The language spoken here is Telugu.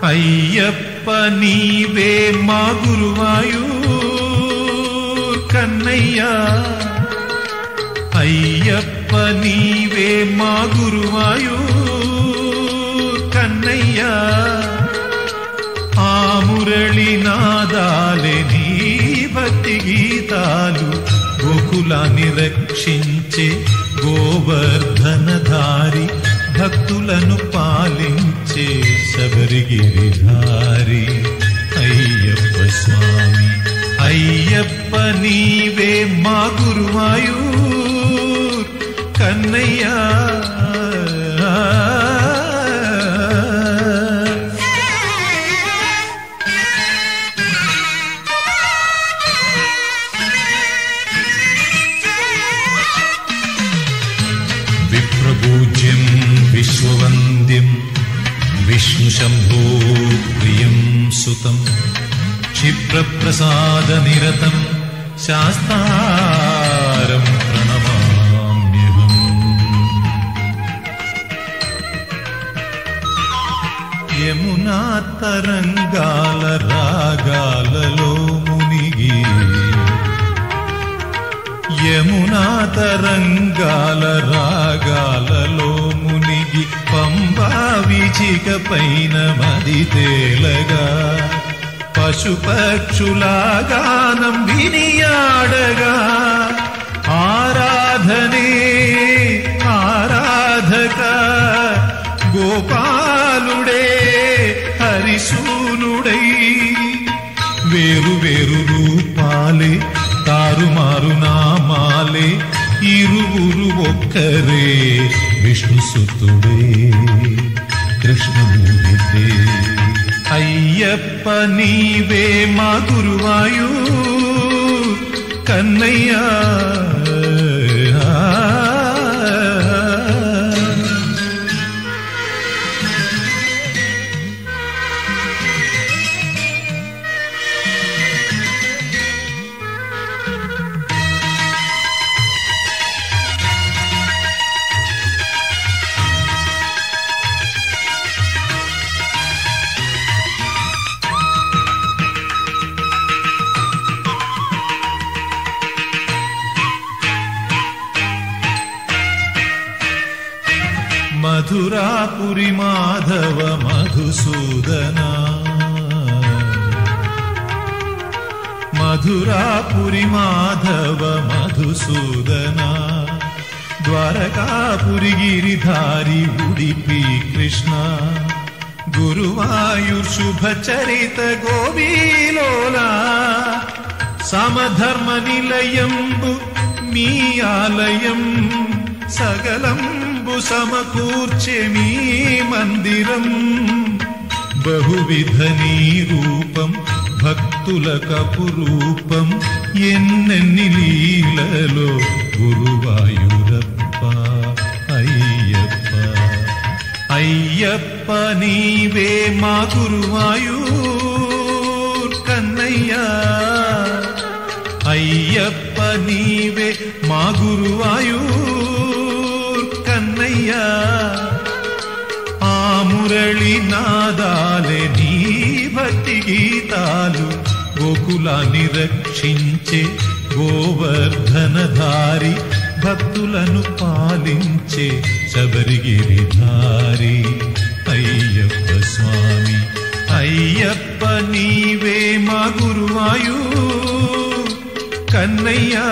అయ్యప్ప నీవే మా గురువాయూర్ కన్నయ్యా, అయ్యప్ప నీవే మా గురువాయూర్ కన్నయ్యా. ఆ మురళి నాదాలే నీ భక్తి గీతాలు, గోకులాన్ని రక్షించే గోవర్ధనధారి, భక్తులను పాలించే శబరిగిరిధారి. అయ్యప్ప స్వామి అయ్యప్ప నీవే మా గురువాయూర్ కన్నయ్యా. విప్రపూజ్యం విశ్వవంద్యం విష్ణుశంభో ప్రియం సుతం, క్షిప్రప్రసాదనిరతం శాస్తారం ప్రణమామ్యహం. యమునా తరంగాల రాగాలలో మునిగి, యమునా తరంగాల రాగాలలో మునిగి, పంబా వీచిక పైన మది తేలగా, పశుపక్షులాగానం వినియాడగా, ఆరాధనే ఆరాధక గోపాలుడే హరిశూనుడై, వేరు వేరు రూపాలే తారుమారు నామాలే, ఇరువురు ఒక్కరే విష్ణుసుతుడే కృష్ణమూర్తే. అయ్యప్ప నీవే మా గురువాయూర్ కన్నయ్యా. మధురాపురి మాధవ మధుసూదన, మధురాపురి మాధవ మధుసూదన, ద్వారకాపురి గిరిధారి ఉడిపి కృష్ణ, గురువాయూర్ శుభచరిత గోవిలోలా, సమధర్మ నిలయంబు మీ ఆలయం, సగలంబు సమకూర్చె మీ మందిరం, బహువిధ నీ రూపం భక్తులకపురూపం, ఎన్నెన్ని లీలలో గురువాయూరప్ప. అయ్యప్ప అయ్యప్ప నీవే మా గురువాయూర్ కన్నయ్యా, అయ్యప్ప నీవే మా గురువాయూర్ కన్నయ్యా. ఆ మురళి నాదాలే నీ భక్తి గీతాలు, గోకులాన్ని రక్షించే గోవర్ధనధారి, భక్తులను పాలించే శబరిగిరిధారి. అయ్యప్ప స్వామి అయ్యప్ప నీవే మా గురువాయూర్ కన్నయ్యా.